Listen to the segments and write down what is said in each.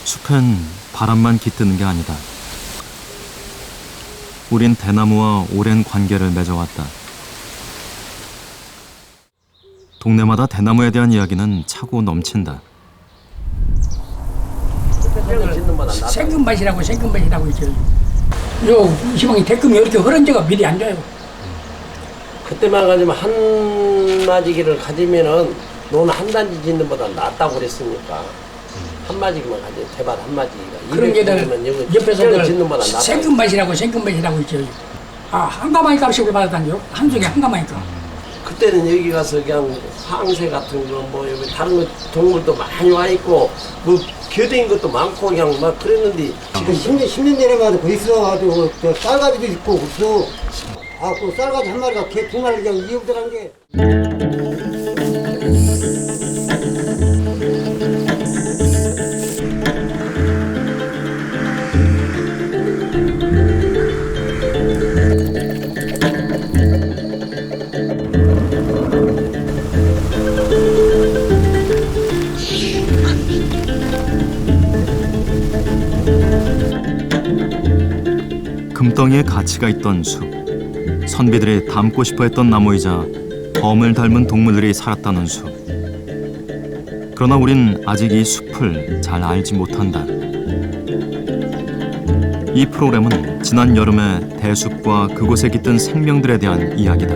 숲엔 바람만 깃드는 게 아니다. 우린 대나무와 오랜 관계를 맺어왔다. 동네마다 대나무에 대한 이야기는 차고 넘친다. 생금밭이라고 있죠. 요 시방에 대금이 이렇게 흐른 데가 미리 안 줘요. 그때만 가지면 한 마지기를 가지면은 너는 한 단지 짓는 보다 낫다고 그랬으니까 한 마지기만 가지 대밭 한 마지기가 그런 게들 옆에서 짓는 보다 낫다. 생금밭이라고 있죠. 아, 한가마이 값을 받았다니요. 한 송이 한가마이 값. 그때는 여기 가서 그냥 황새 같은 거 뭐 여기 다른 거 동물도 많이 와 있고 뭐 겨대인 것도 많고 그냥 막 그랬는데 지금 10년 내려가도 그 있어가지고 저 쌀가지도 있고 그래서 그 쌀가지 한 마리가 개 두 마리 그냥 이어들한 게. 금덩이에 가치가 있던 숲. 선비들이 닮고 싶어 했던 나무이자 범을 닮은 동물들이 살았다는 숲. 그러나 우린 아직 이 숲을 잘 알지 못한다. 이 프로그램은 지난 여름의 대숲과 그곳에 깃든 생명들에 대한 이야기다.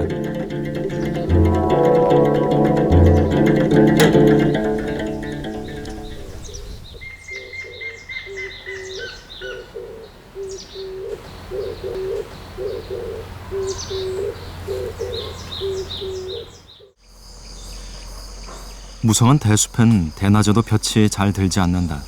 무성한 대숲엔 대낮에도 볕이 잘 들지 않는다.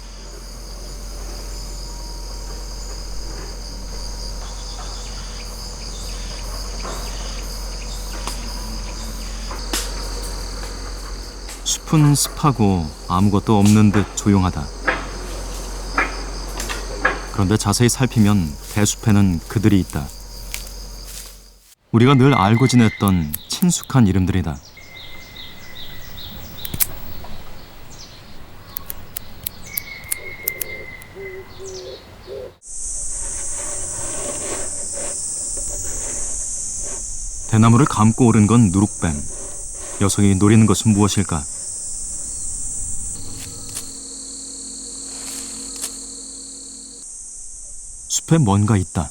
숲은 습하고 아무것도 없는 듯 조용하다. 그런데 자세히 살피면 대숲에는 그들이 있다. 우리가 늘 알고 지냈던 친숙한 이름들이다. 대나무를 감고 오른 건 누룩뱀. 녀석이 노리는 것은 무엇일까? 숲에 뭔가 있다.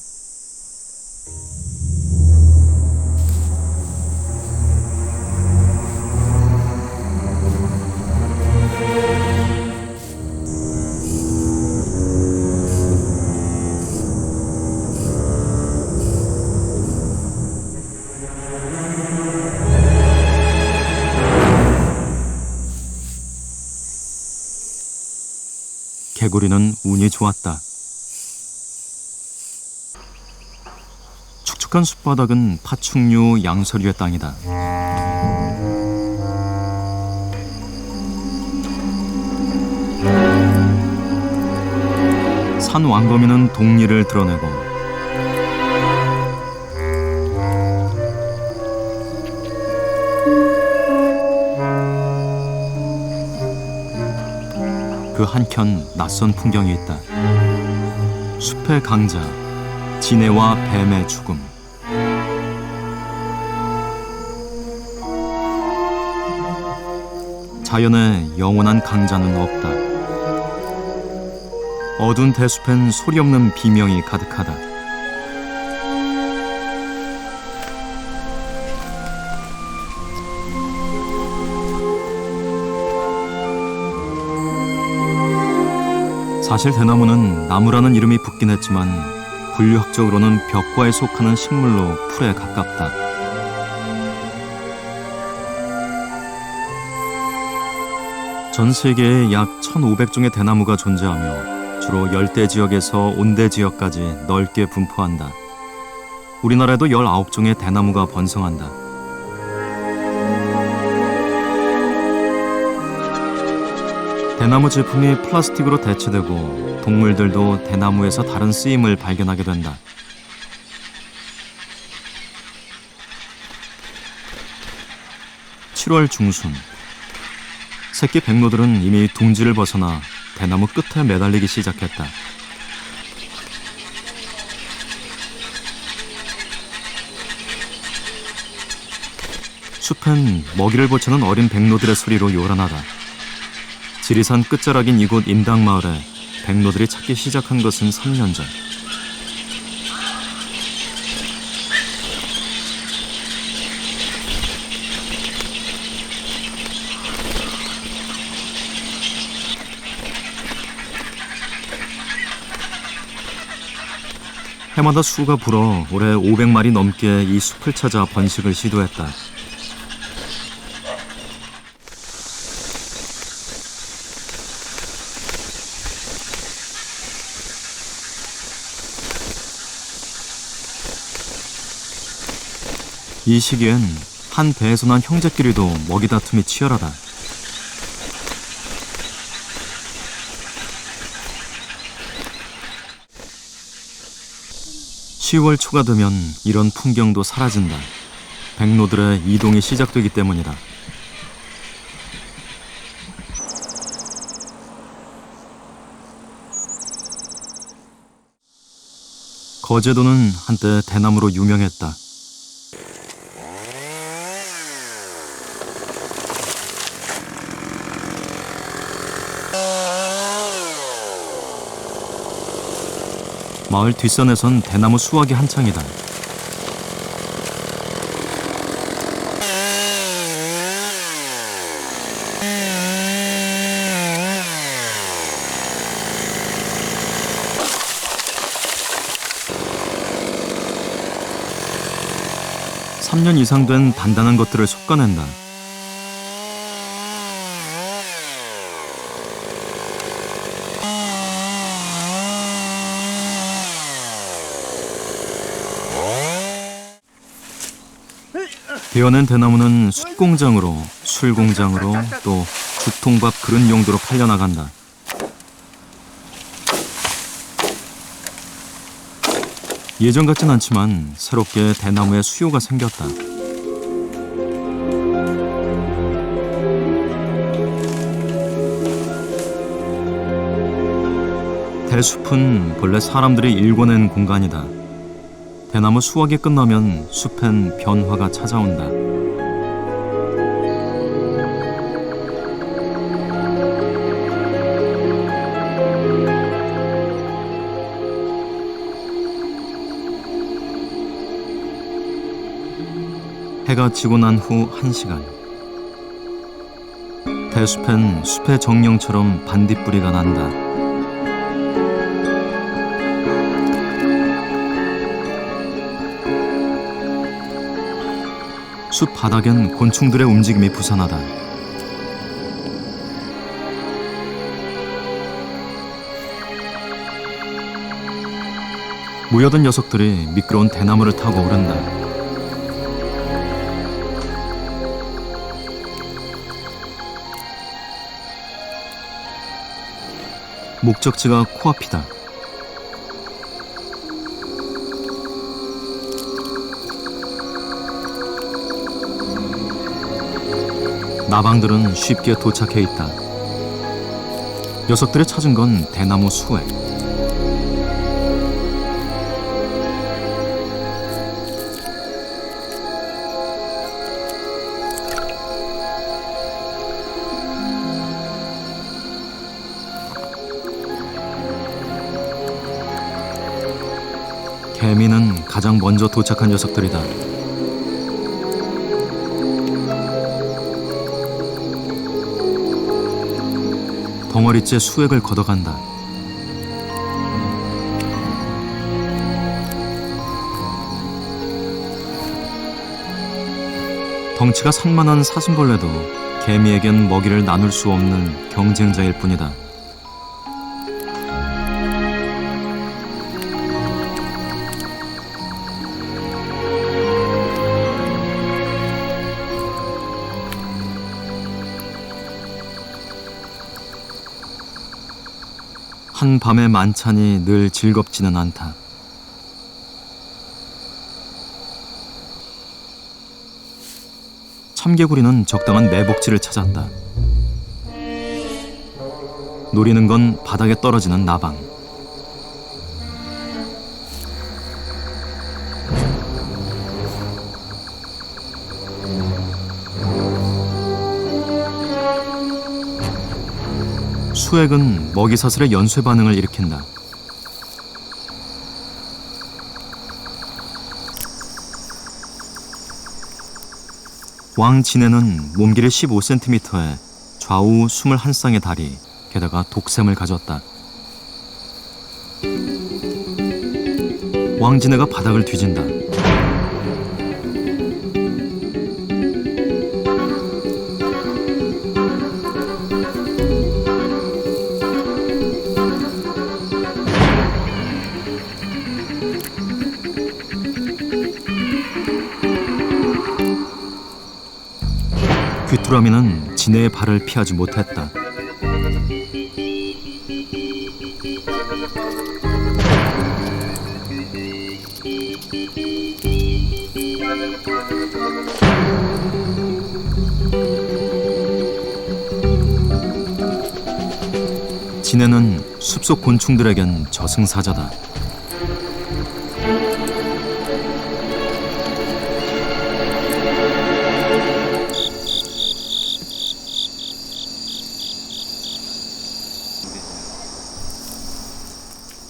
개구리는 운이 좋았다. 축축한 숲바닥은 파충류, 양서류의 땅이다. 산 왕거미는 동리를 드러내고 그 한켠 낯선 풍경이 있다. 숲의 강자, 지네와 뱀의 죽음. 자연의 영원한 강자는 없다. 어두운 대숲엔 소리 없는 비명이 가득하다. 사실 대나무는 나무라는 이름이 붙긴 했지만 분류학적으로는 벽과에 속하는 식물로 풀에 가깝다. 전 세계에 약 1,500종의 대나무가 존재하며 주로 열대 지역에서 온대 지역까지 넓게 분포한다. 우리나라에도 19종의 대나무가 번성한다. 대나무 제품이 플라스틱으로 대체되고 동물들도 대나무에서 다른 쓰임을 발견하게 된다. 7월 중순, 새끼 백로들은 이미 둥지를 벗어나 대나무 끝에 매달리기 시작했다. 숲엔 먹이를 보채는 어린 백로들의 소리로 요란하다. 지리산 끝자락인 이곳 임당마을에 백로들이 찾기 시작한 것은 3년 전. 해마다 수가 불어 올해 500마리 넘게 이 숲을 찾아 번식을 시도했다. 이 시기엔 한 배에서 난 형제끼리도 먹이 다툼이 치열하다. (10월) 초가 되면 이런 풍경도 사라진다. 백로들의 이동이 시작되기 때문이다. 거제도는 한때 대나무로 유명했다. 마을 뒷산에선 대나무 수확이 한창이다. (3년) 이상 된 단단한 것들을 솎아낸다. 베어낸 대나무는 숯공장으로, 술공장으로, 또 죽통밥 그릇 용도로 팔려나간다. 예전 같진 않지만 새롭게 대나무에 수요가 생겼다. 대숲은 본래 사람들이 일궈낸 공간이다. 대나무 수확이 끝나면 숲엔 변화가 찾아온다. 해가 지고 난 후 1시간. 대숲엔 숲의 정령처럼 반딧불이가 난다. 숲 바닥엔 곤충들의 움직임이 부산하다. 모여든 녀석들이 미끄러운 대나무를 타고 오른다. 목적지가 코앞이다. 나방들은 쉽게 도착해 있다. 녀석들이 찾은 건 대나무 수액. 개미는 가장 먼저 도착한 녀석들이다. 덩어리째 수액을 걷어간다. 덩치가 산만한 사슴벌레도 개미에겐 먹이를 나눌 수 없는 경쟁자일 뿐이다. 한 밤의 만찬이 늘 즐겁지는 않다. 참개구리는 적당한 매복지를 찾았다. 노리는 건 바닥에 떨어지는 나방. 수액은 먹이 사슬의 연쇄 반응을 일으킨다. 왕진해는 몸길이 15cm에 좌우 21쌍의 다리, 게다가 독샘을 가졌다. 왕진해가 바닥을 뒤진다. 귀뚜라미는 진해의 발을 피하지 못했다. 진해는 숲속 곤충들에겐 저승사자다.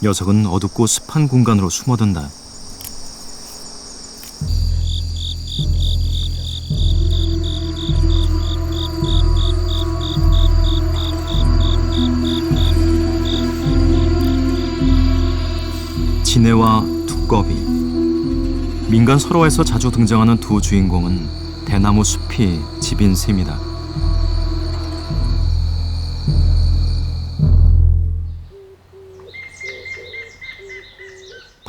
녀석은 어둡고 습한 공간으로 숨어든다. 진해와 두꺼비. 민간 설화에서 자주 등장하는 두 주인공은 대나무 숲이 집인 셈이다.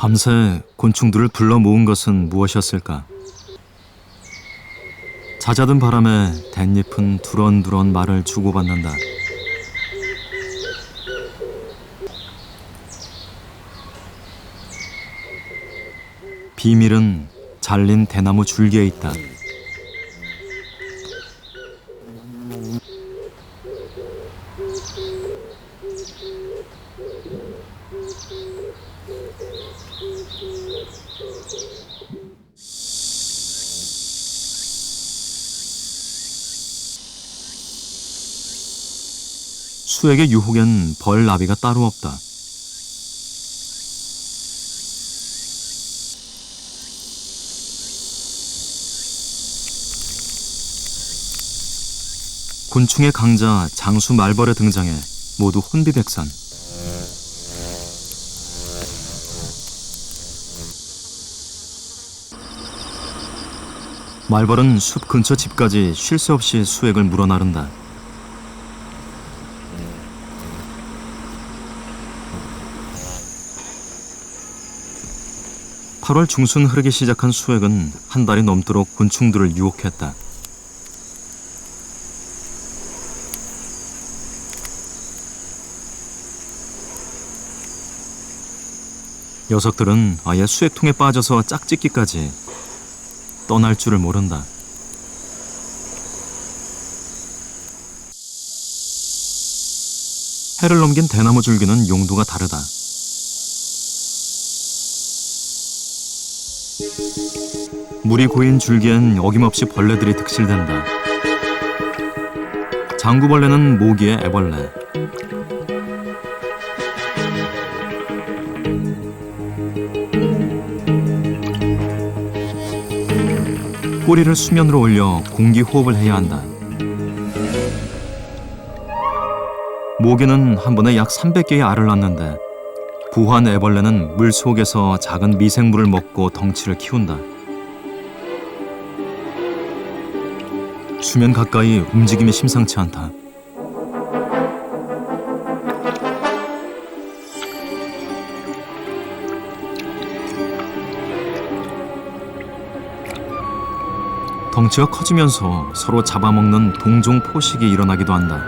밤새 곤충들을 불러 모은 것은 무엇이었을까? 잦아든 바람에 댄잎은 두런두런 말을 주고받는다. 비밀은 잘린 대나무 줄기에 있다. 수에게 유혹엔 벌 나비가 따로 없다. 곤충의 강자 장수 말벌의 등장에 모두 혼비백산. 말벌은 숲 근처 집까지 쉴 새 없이 수액을 물어나른다. (8월) 중순 흐르기 시작한 수액은 한 달이 넘도록 곤충들을 유혹했다. 녀석들은 아예 수액통에 빠져서 짝짓기까지 떠날 줄을 모른다. 해를 넘긴 대나무 줄기는 용도가 다르다. 물이 고인 줄기엔 어김없이 벌레들이 득실된다. 장구벌레는 모기의 애벌레. 꼬리를 수면으로 올려 공기 호흡을 해야 한다. 모기는 한 번에 약 300개의 알을 낳는데 부화한 애벌레는 물 속에서 작은 미생물을 먹고 덩치를 키운다. 수면 가까이 움직임이 심상치 않다. 덩치가 커지면서 서로 잡아먹는 동종 포식이 일어나기도 한다.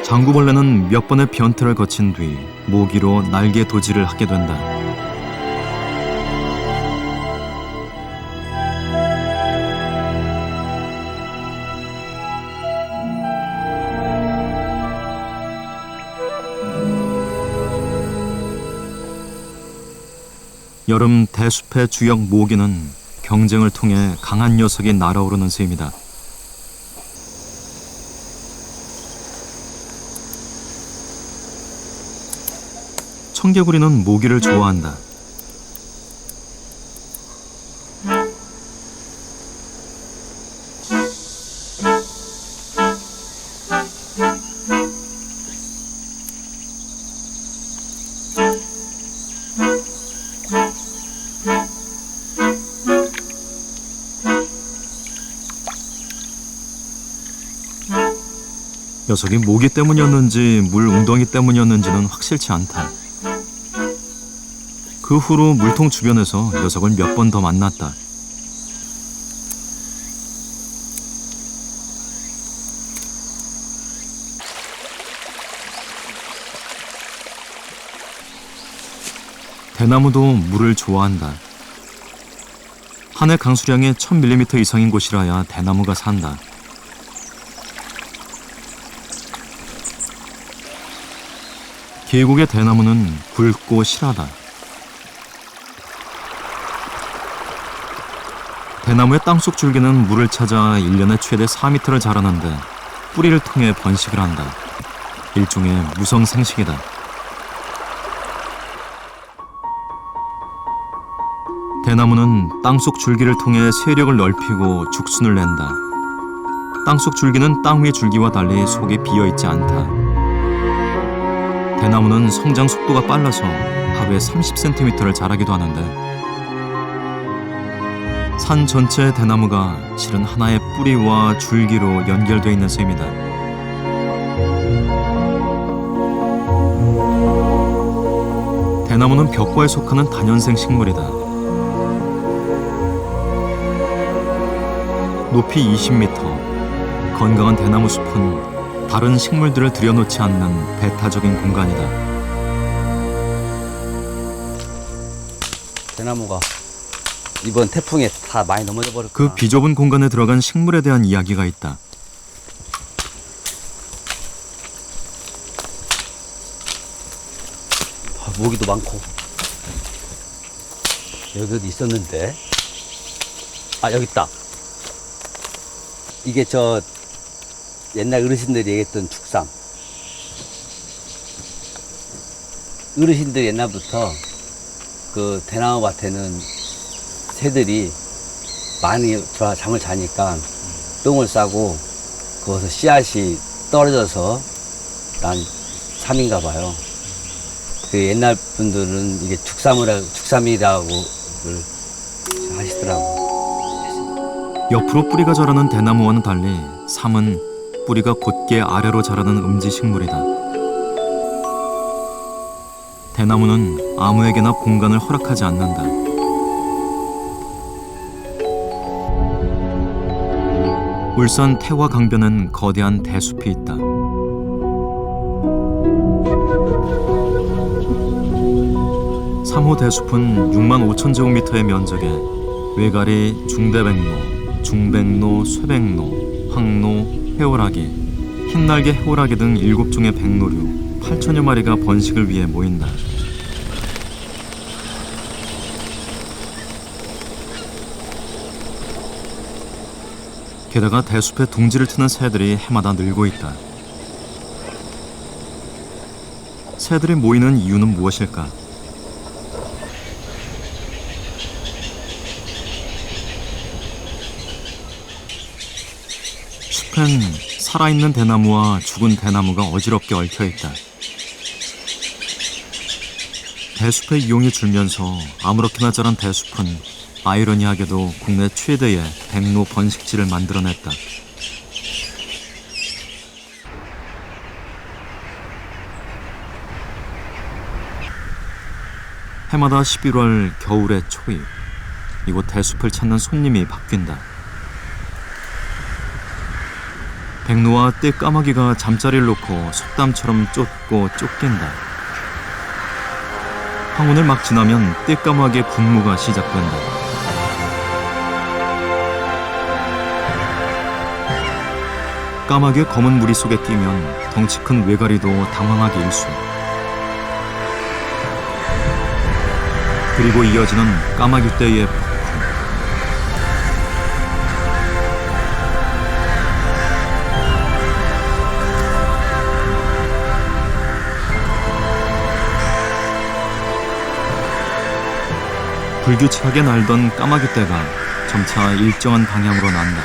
장구벌레는 몇 번의 변태를 거친 뒤 모기로 날개 도지를 하게 된다. 여름 대숲의 주역 모기는 경쟁을 통해 강한 녀석이 날아오르는 셈이다. 청개구리는 모기를 좋아한다. 녀석이 모기 때문이었는지 물 웅덩이 때문이었는지는 확실치 않다. 그 후로 물통 주변에서 녀석을 몇 번 더 만났다. 대나무도 물을 좋아한다. 한 해 강수량이 1000mm 이상인 곳이라야 대나무가 산다. 계곡의 대나무는 굵고 실하다. 대나무의 땅속 줄기는 물을 찾아 1년에 최대 4m를 자라는데 뿌리를 통해 번식을 한다. 일종의 무성생식이다. 대나무는 땅속 줄기를 통해 세력을 넓히고 죽순을 낸다. 땅속 줄기는 땅 위 줄기와 달리 속이 비어있지 않다. 대나무는 성장 속도가 빨라서 하루에 30cm를 자라기도 하는데 산 전체의 대나무가 실은 하나의 뿌리와 줄기로 연결되어 있는 셈이다. 대나무는 벽과에 속하는 다년생 식물이다. 높이 20m, 건강한 대나무 숲은 다른 식물들을 들여놓지 않는 배타적인 공간이다. 대나무가 이번 태풍에 다 많이 넘어져 버렸구나. 그 비좁은 공간에 들어간 식물에 대한 이야기가 있다. 모기도 많고. 여기도 있었는데. 아, 여기 있다. 이게 저 옛날 어르신들이 얘기했던 죽삼. 어르신들 옛날부터 그 대나무 밭에는 새들이 많이 들어와 잠을 자니까 똥을 싸고 거기서 씨앗이 떨어져서 난 삼인가 봐요. 그 옛날 분들은 이게 죽삼이라고 하시더라고. 옆으로 뿌리가 자라는 대나무와는 달리 삼은 뿌리가 곧게 아래로 자라는 음지식물이다. 대나무는 아무에게나 공간을 허락하지 않는다. 울산 태화 강변엔 거대한 대숲이 있다. 삼호 대숲은 6만 5천 제곱미터의 면적에 외가리, 중대백로, 중백로, 쇠백로, 황로, 해오라기, 흰날개 해오라기 등 7종의 백로류 8천여 마리가 번식을 위해 모인다. 게다가 대숲에 둥지를 트는 새들이 해마다 늘고 있다. 새들이 모이는 이유는 무엇일까? 숲엔 살아있는 대나무와 죽은 대나무가 어지럽게 얽혀있다. 대숲의 이용이 줄면서 아무렇게나 자란 대숲은 아이러니하게도 국내 최대의 백로 번식지를 만들어냈다. 해마다 11월 겨울의 초입, 이곳 대숲을 찾는 손님이 바뀐다. 백로와 떼까마귀가 잠자리를 놓고 속담처럼 쫓고 쫓긴다. 황혼을 막 지나면 떼까마귀의 분무가 시작된다. 까마귀의 검은 무리 속에 끼면 덩치 큰 외가리도 당황하기 일쑤. 그리고 이어지는 까마귀떼의 폭풍. 불규칙하게 날던 까마귀떼가 점차 일정한 방향으로 난다.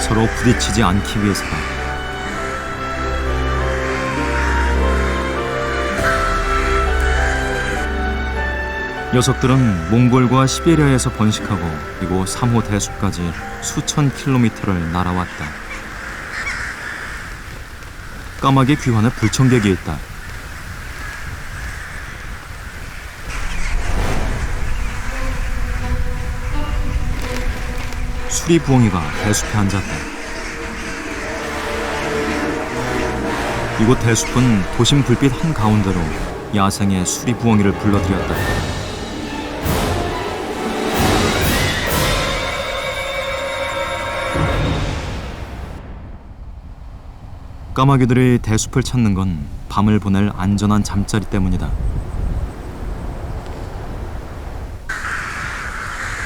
서로 부딪히지 않기 위해서다. 녀석들은 몽골과 시베리아에서 번식하고 이곳 3호 대숲까지 수천 킬로미터를 날아왔다. 까마귀 귀환에 불청객이 있다. 수리부엉이가 대숲에 앉았다. 이곳 대숲은 도심 불빛 한가운데로 야생의 수리부엉이를 불러들였다. 까마귀들이 대숲을 찾는 건 밤을 보낼 안전한 잠자리 때문이다.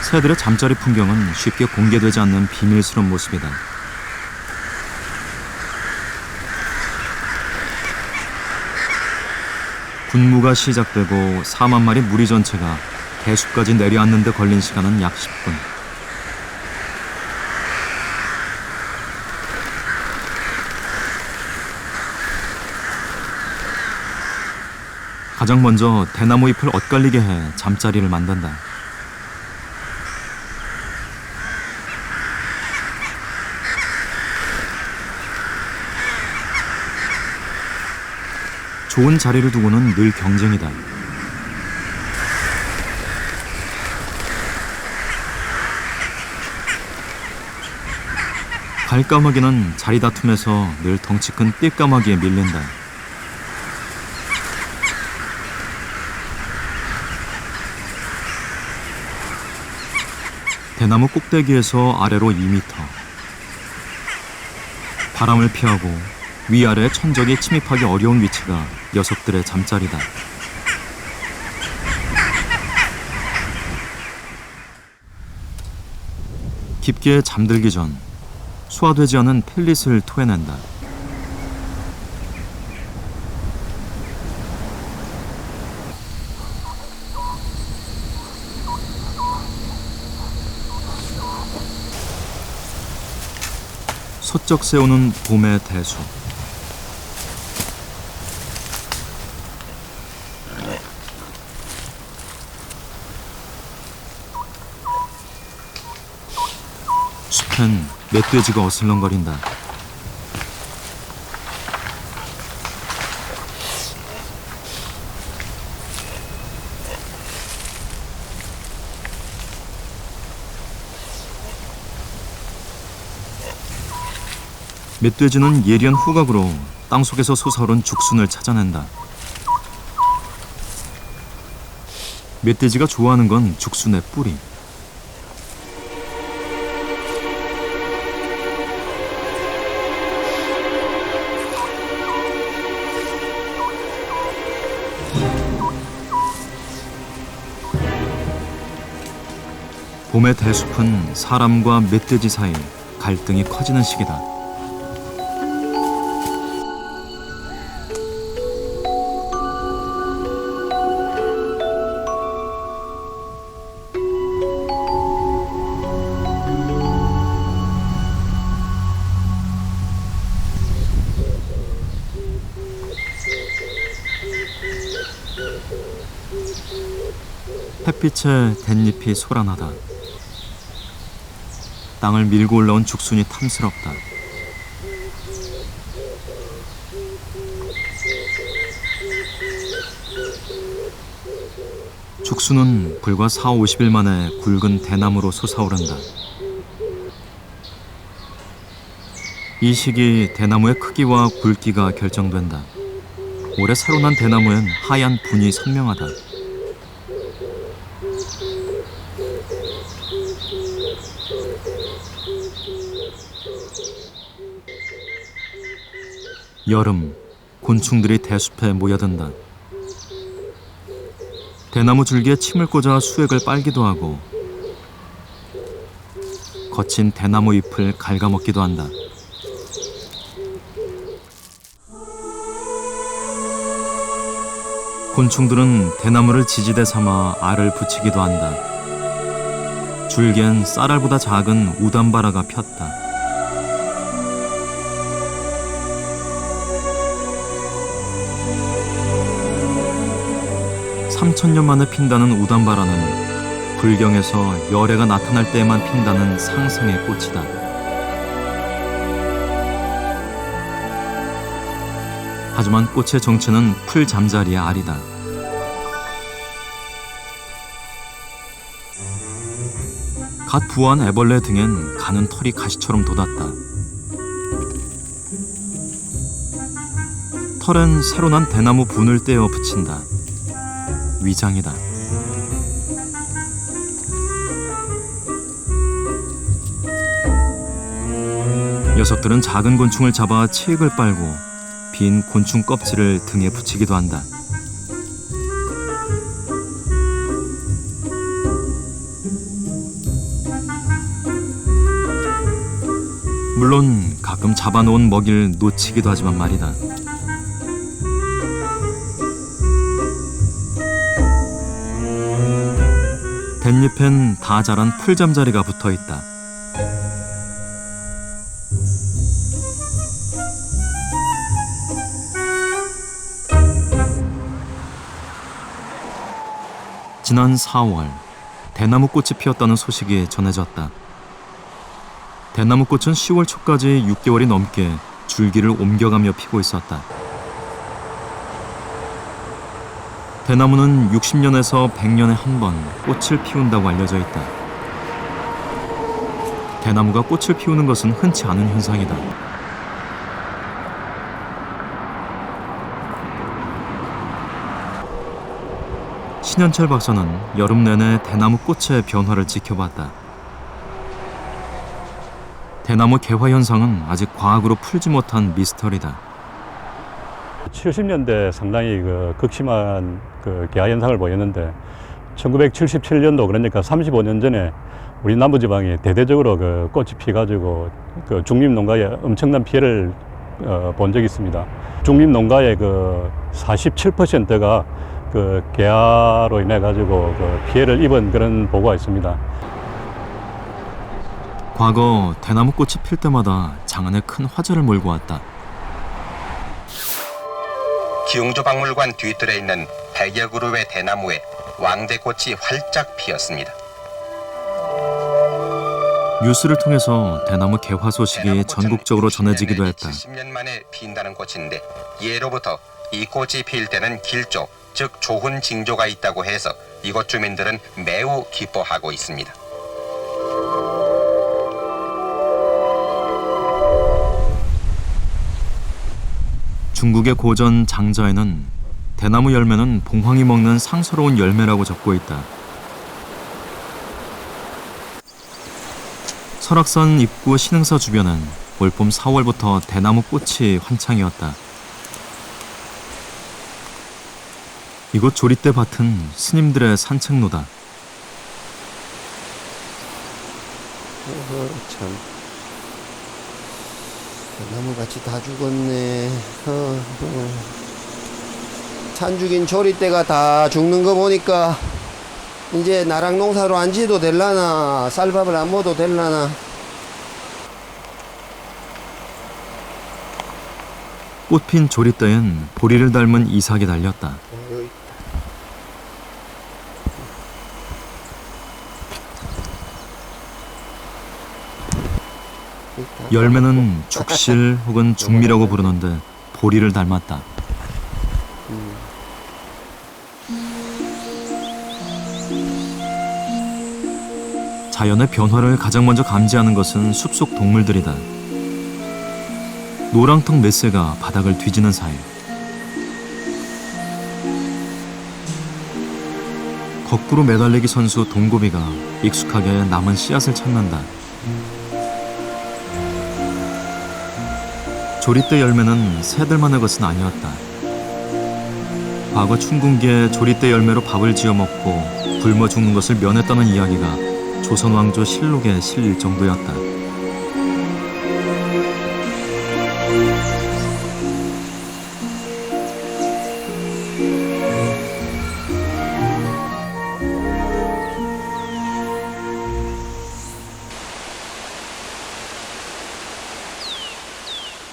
새들의 잠자리 풍경은 쉽게 공개되지 않는 비밀스러운 모습이다. 군무가 시작되고 4만 마리 무리 전체가 대숲까지 내려앉는 데 걸린 시간은 약 10분. 가장 먼저 대나무 잎을 엇갈리게 해 잠자리를 만든다. 좋은 자리를 두고는 늘 경쟁이다. 갈까마귀는 자리 다툼에서 늘 덩치 큰 띠까마귀에 밀린다. 대나무 꼭대기에서 아래로 2m. 바람을 피하고 위아래 천적이 침입하기 어려운 위치가 녀석들의 잠자리다. 깊게 잠들기 전 소화되지 않은 펠릿을 토해낸다. 소쩍 세우는 봄의 대숲. 숲엔 멧돼지가 어슬렁거린다. 멧돼지는 예리한 후각으로 땅속에서 솟아오른 죽순을 찾아낸다. 멧돼지가 좋아하는 건 죽순의 뿌리. 봄의 대숲은 사람과 멧돼지 사이 갈등이 커지는 시기다. 햇빛에 댄잎이 소란하다. 땅을 밀고 올라온 죽순이 탐스럽다. 죽순은 불과 40-50일 만에 굵은 대나무로 솟아오른다. 이 시기 대나무의 크기와 굵기가 결정된다. 올해 새로 난 대나무엔 하얀 분이 선명하다. 여름, 곤충들이 대숲에 모여든다. 대나무 줄기에 침을 꽂아 수액을 빨기도 하고 거친 대나무 잎을 갉아먹기도 한다. 곤충들은 대나무를 지지대 삼아 알을 붙이기도 한다. 줄기엔 쌀알보다 작은 우담바라가 폈다. (3000년) 만에 핀다는 우담바라는 불경에서 열애가 나타날 때에만 핀다는 상승의 꽃이다. 하지만 꽃의 정체는 풀 잠자리의 알이다. 갓 부화한 애벌레 등엔 가는 털이 가시처럼 돋았다. 털엔 새로 난 대나무 분을 떼어 붙인다. 위장이다. 녀석들은 작은 곤충을 잡아 치액을 빨고 빈 곤충 껍질을 등에 붙이기도 한다. 물론 가끔 잡아놓은 먹이를 놓치기도 하지만 말이다. 댄잎엔 다 자란 풀잠자리가 붙어있다. 지난 4월 대나무꽃이 피었다는 소식이 전해졌다. 대나무꽃은 10월 초까지 6개월이 넘게 줄기를 옮겨가며 피고 있었다. 대나무는 60년에서 100년에 한 번 꽃을 피운다고 알려져 있다. 대나무가 꽃을 피우는 것은 흔치 않은 현상이다. 신현철 박사는 여름 내내 대나무 꽃의 변화를 지켜봤다. 대나무 개화 현상은 아직 과학으로 풀지 못한 미스터리다. 70년대 상당히 극심한 개화 현상을 보였는데 1977년도 그러니까 35년 전에 우리 남부지방에 대대적으로 꽃이 피가지고 중립농가에 엄청난 피해를 본 적이 있습니다. 중립농가의 47%가 개화로 인해 가지고 피해를 입은 그런 보고가 있습니다. 과거 대나무꽃이 필 때마다 장안에 큰 화제를 몰고 왔다. 기흥주박물관 뒤뜰에 있는 100여 그루의 대나무에 왕대꽃이 활짝 피었습니다. 뉴스를 통해서 대나무 개화 소식이 전국적으로 전해지기도 했다. 70년 만에 핀다는 꽃인데 예로부터 이 꽃이 필 때는 길조, 즉 좋은 징조가 있다고 해서 이곳 주민들은 매우 기뻐하고 있습니다. 중국의 고전 장자에는 대나무 열매는 봉황이 먹는 상스러운 열매라고 적고 있다. 설악산 입구 신흥사 주변은 올봄 4월부터 대나무 꽃이 환창이었다. 이곳 조리대 밭은 스님들의 산책로다. 참 나무같이 다 죽었네. 산 죽인 조리대가 다 죽는 거 보니까 이제 나랑 농사로 안 지도 될라나 쌀밥을 안 먹어도 될라나. 꽃핀 조리대엔 보리를 닮은 이삭이 달렸다. 열매는 죽실 혹은 죽미라고 부르는데 보리를 닮았다. 자연의 변화를 가장 먼저 감지하는 것은 숲속 동물들이다. 노랑턱 맷새가 바닥을 뒤지는 사이 거꾸로 매달리기 선수 동고비가 익숙하게 남은 씨앗을 찾는다. 조리대 열매는 새들만의 것은 아니었다. 과거 춘궁기에 조리대 열매로 밥을 지어 먹고 굶어 죽는 것을 면했다는 이야기가 조선 왕조 실록에 실릴 정도였다.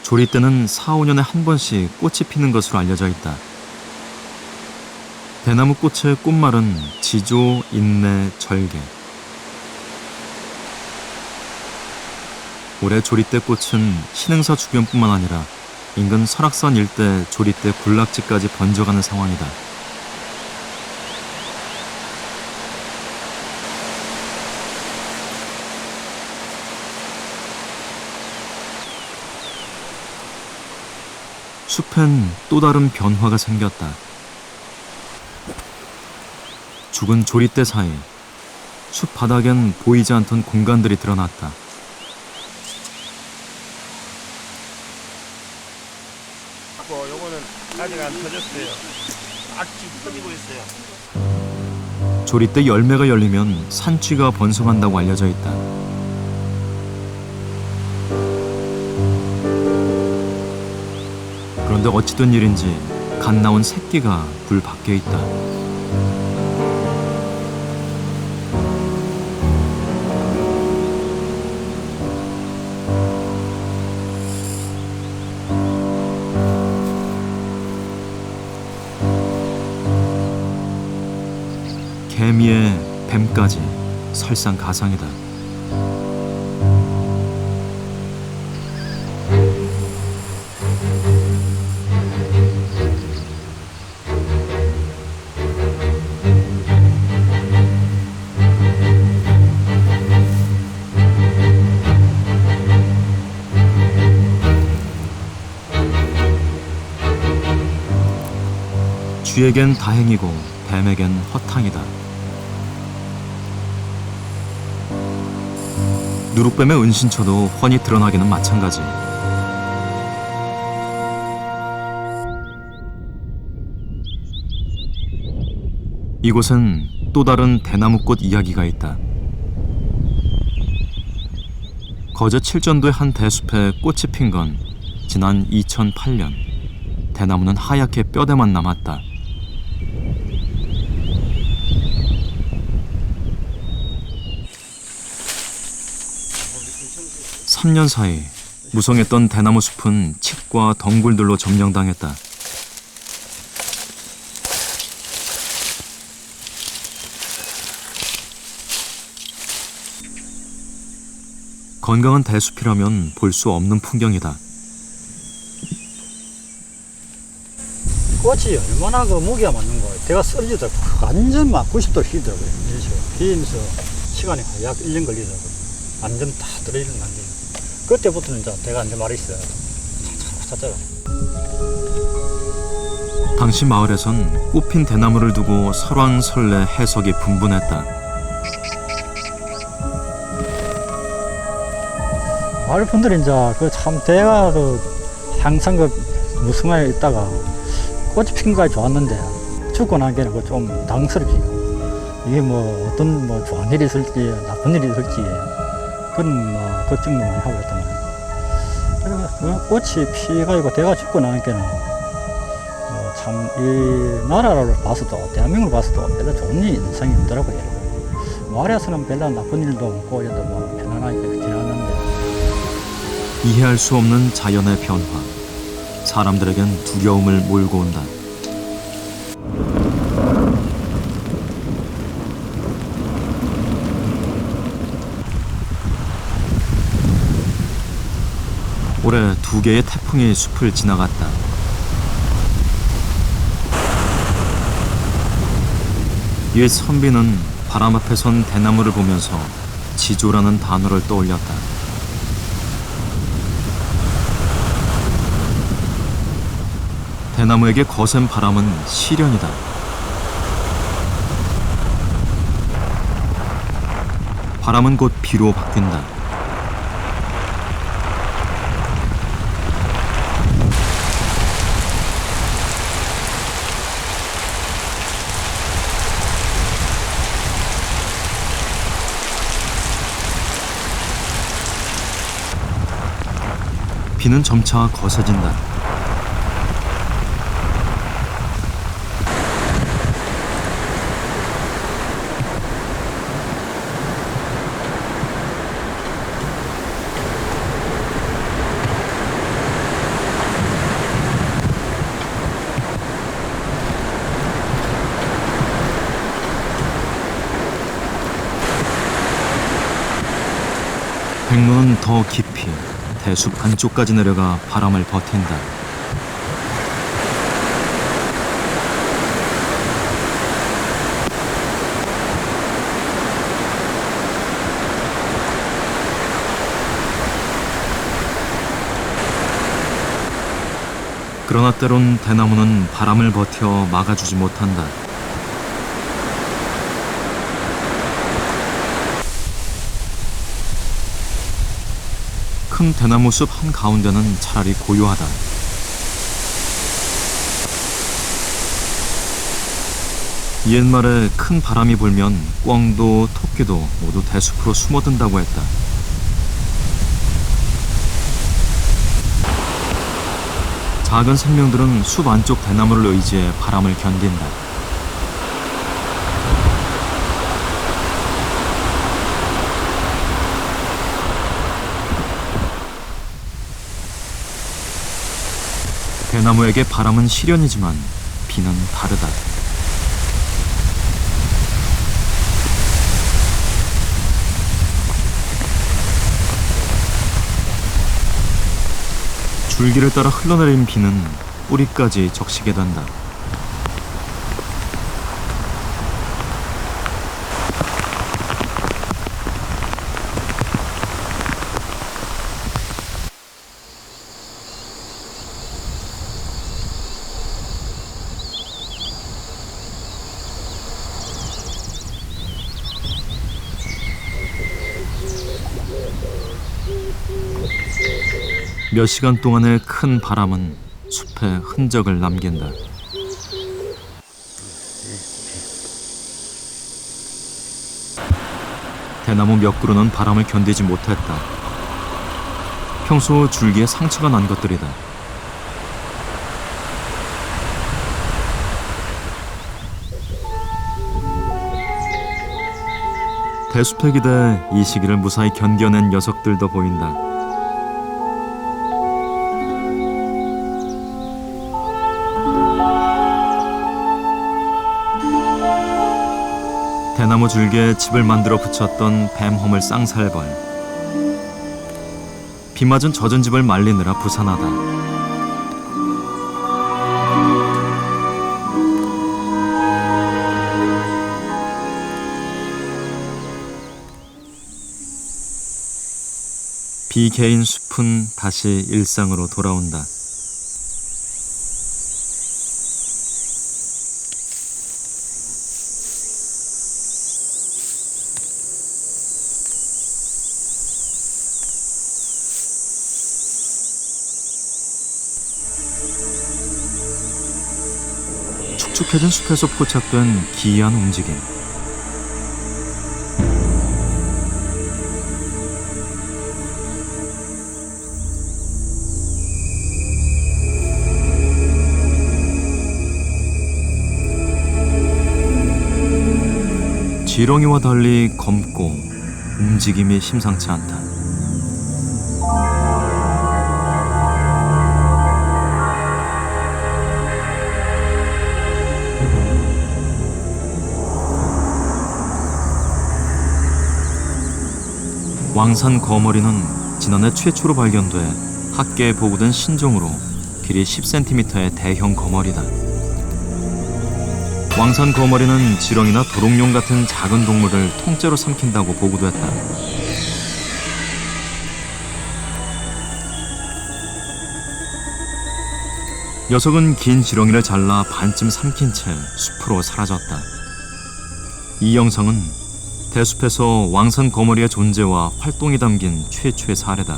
조리대는 4, 5년에 한 번씩 꽃이 피는 것으로 알려져 있다. 대나무 꽃의 꽃말은 지조, 인내, 절개. 올해 조리대 꽃은 신흥사 주변뿐만 아니라 인근 설악산 일대 조리대 군락지까지 번져가는 상황이다. 숲엔 또 다른 변화가 생겼다. 죽은 조리대 사이 숲 바닥엔 보이지 않던 공간들이 드러났다. 요거는 아직 안 터졌어요. 지금 터지고 있어요. 조리대 열매가 열리면 산쥐가 번성한다고 알려져 있다. 그런데 어찌된 일인지 갓 나온 새끼가 굴 밖에 있다. 개미에 뱀까지 설상가상이다. 쥐에겐 다행이고 뱀에겐 허탕이다. 누룩뱀의 은신처도 훤히 드러나기는 마찬가지. 이곳엔 또 다른 대나무꽃 이야기가 있다. 거제 칠전도의 한 대숲에 꽃이 핀 건 지난 2008년. 대나무는 하얗게 뼈대만 남았다. 3년 사이 무성했던 대나무 숲은 칡과 덩굴들로 점령당했다. 건강한 대숲이라면 볼 수 없는 풍경이다. 꽃이 얼마나 그 무게가 맞는 거예요. 대가 썰리더라고. 완전 막 90도를 휘더라고요. 휘면서 시간이 약 1년 걸리더라고요. 완전 다 떨어지는 단계. 그때부터는 이제 대가 완전 말이 있어요. 차차차차. 당시 마을에선 꽃핀 대나무를 두고 설왕설래 해석이 분분했다. 마을 분들이 이제 그 참 대가 그 항상 그 무성하게 있다가 꽃이 핀 거가 좋았는데 죽고 난 게는 그 좀 당스럽지. 이게 뭐 어떤 뭐 좋은 일이 있을지 나쁜 일이 있을지 그런 뭐 걱정도 많이 하고 있단 말이에요. 그래서 그 꽃이 피가지고 대가 죽고 나는 게는 참 이 나라를 봐서도 대한민국을 봐서도 별로 좋은 인상이 없더라고요. 마을에서는 별로 나쁜 일도 없고 그래도 뭐 편안하게 지나갔는데 이해할 수 없는 자연의 변화. 사람들에겐 두려움을 몰고 온다. 올해 2개의 태풍이 숲을 지나갔다. 옛 선비는 바람 앞에 선 대나무를 보면서 지조라는 단어를 떠올렸다. 대나무에게 거센 바람은 시련이다. 바람은 곧 비로 바뀐다. 비는 점차 거세진다. 백로는 더 깊이 대숲 안쪽까지 내려가 바람을 버틴다. 그러나 때론 대나무는 바람을 버텨 막아주지 못한다. 큰 대나무 숲 한가운데는 차라리 고요하다. 옛말에 큰 바람이 불면 꿩도 토끼도 모두 대숲으로 숨어든다고 했다. 작은 생명들은 숲 안쪽 대나무를 의지해 바람을 견딘다. 대나무에게 바람은 시련이지만 비는 다르다. 줄기를 따라 흘러내린 비는 뿌리까지 적시게 된다. 몇 시간 동안의 큰 바람은 숲에 흔적을 남긴다. 대나무 몇 그루는 바람을 견디지 못했다. 평소 줄기에 상처가 난 것들이다. 대숲에 기대 이 시기를 무사히 견뎌낸 녀석들도 보인다. 대나무 줄기에 집을 만들어 붙였던 뱀허물 쌍살벌. 비 맞은 젖은 집을 말리느라 부산하다. 비 개인 숲은 다시 일상으로 돌아온다. 축축해진 숲에서 포착된 기이한 움직임. 지렁이와 달리 검고 움직임이 심상치 않다. 왕산 거머리는 지난해 최초로 발견돼 학계에 보고된 신종으로 길이 10cm의 대형 거머리다. 왕산 거머리는 지렁이나 도롱뇽 같은 작은 동물을 통째로 삼킨다고 보고됐다. 녀석은 긴 지렁이를 잘라 반쯤 삼킨 채 숲으로 사라졌다. 이 영상은 대숲에서 왕산 거머리의 존재와 활동이 담긴 최초의 사례다.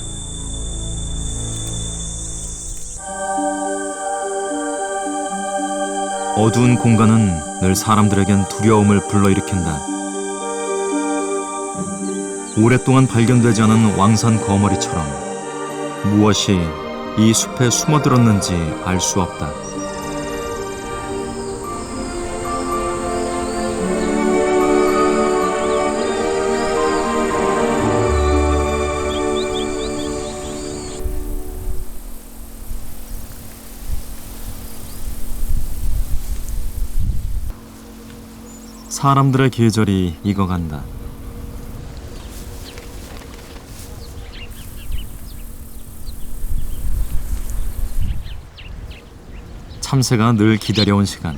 어두운 공간은 늘 사람들에겐 두려움을 불러일으킨다. 오랫동안 발견되지 않은 왕산 거머리처럼 무엇이 이 숲에 숨어들었는지 알 수 없다. 사람들의 계절이 익어간다. 참새가 늘 기다려온 시간.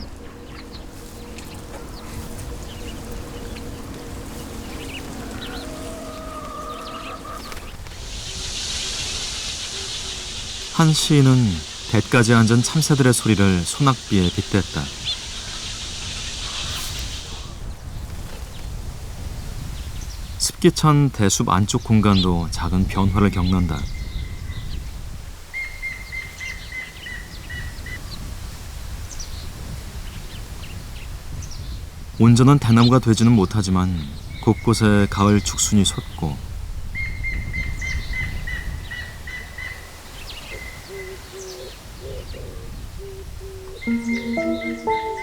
한 시인은 뱃까지 앉은 참새들의 소리를 소낙비에 빗댔다. 습기 찬 대숲 안쪽 공간도 작은 변화를 겪는다. 온전한 대나무가 되지는 못하지만 곳곳에 가을 죽순이 솟고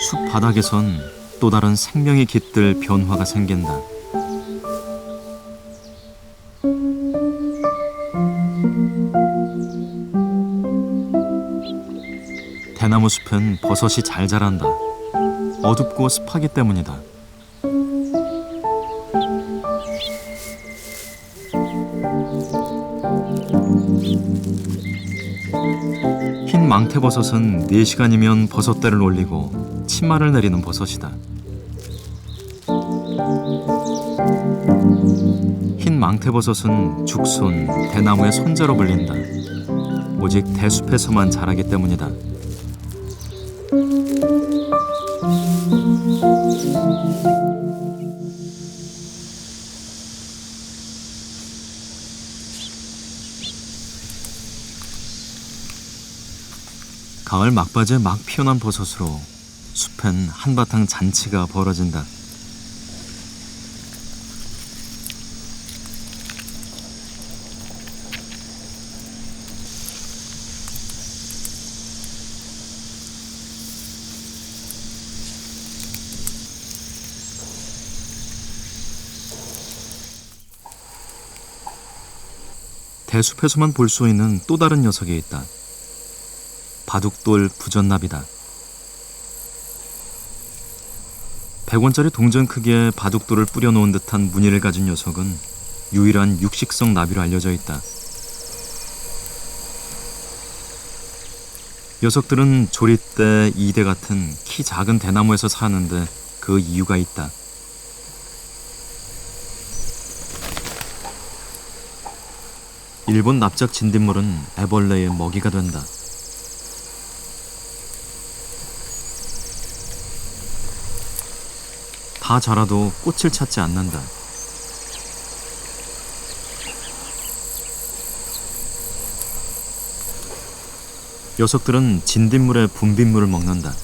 숲 바닥에선 또 다른 생명이 깃들 변화가 생긴다. 대나무 숲엔 버섯이 잘 자란다. 어둡고 습하기 때문이다. 흰 망태버섯은 4시간이면 버섯대를 올리고 치마를 내리는 버섯이다. 흰 망태버섯은 죽순, 대나무의 손자로 불린다. 오직 대숲에서만 자라기 때문이다. 가을 막바지에 막 피어난 버섯으로 숲엔 한바탕 잔치가 벌어진다. 대숲에서만 볼 수 있는 또 다른 녀석이 있다. 바둑돌 부전나비다. 100원짜리 동전 크기의 바둑돌을 뿌려놓은 듯한 무늬를 가진 녀석은 유일한 육식성 나비로 알려져 있다. 녀석들은 조리대, 이대 같은 키 작은 대나무에서 사는데 그 이유가 있다. 일본 납작 진딧물은 애벌레의 먹이가 된다. 다 자라도 꽃을 찾지 않는다. 녀석들은 진딧물의 분빗물을 먹는다.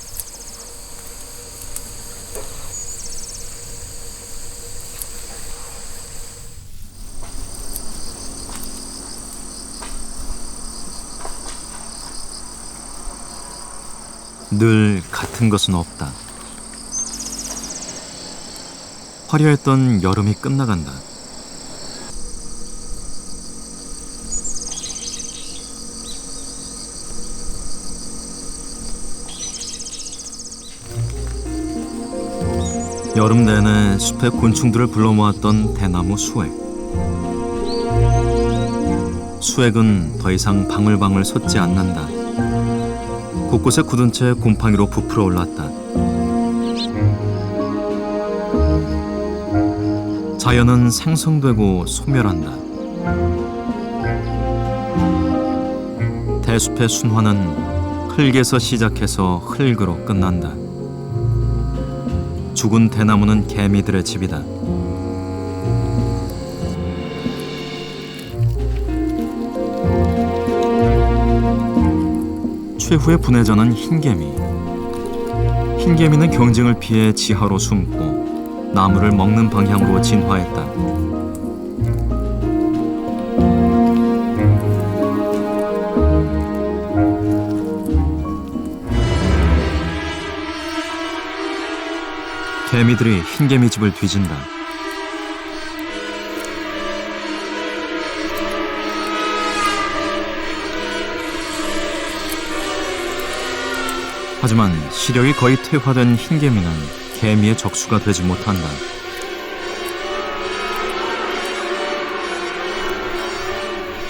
늘 같은 것은 없다. 화려했던 여름이 끝나간다. 여름 내내 숲의 곤충들을 불러 모았던 대나무 수액. 수액은 더 이상 방울방울 솟지 않는다. 곳곳에 굳은 채 곰팡이로 부풀어 올랐다. 자연은 생성되고 소멸한다. 대숲의 순환은 흙에서 시작해서 흙으로 끝난다. 죽은 대나무는 개미들의 집이다. 최후의 분해자는 흰개미. 흰개미는 경쟁을 피해 지하로 숨고 나무를 먹는 방향으로 진화했다. 개미들이 흰개미 집을 뒤진다. 하지만 시력이 거의 퇴화된 흰개미는 개미의 적수가 되지 못한다.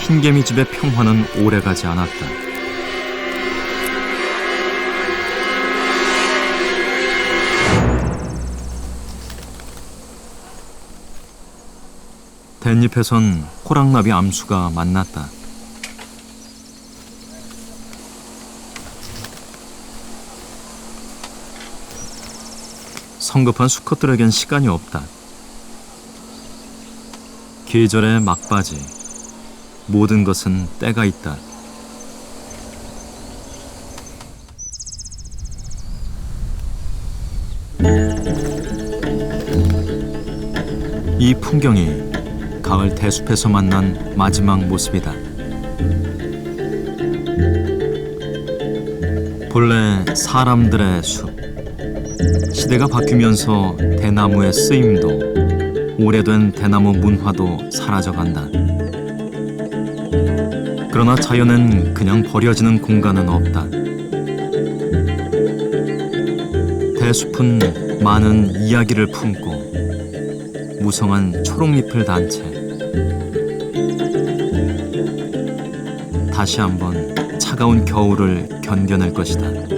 흰개미 집의 평화는 오래가지 않았다. 댄잎에선 호랑나비 암수가 만났다. 성급한 수컷들에겐 시간이 없다. 계절의 막바지, 모든 것은 때가 있다. 이 풍경이 가을 대숲에서 만난 마지막 모습이다. 본래 사람들의 숲. 시대가 바뀌면서 대나무의 쓰임도, 오래된 대나무 문화도 사라져간다. 그러나 자연은 그냥 버려지는 공간은 없다. 대숲은 많은 이야기를 품고 무성한 초록잎을 단 채 다시 한번 차가운 겨울을 견뎌낼 것이다.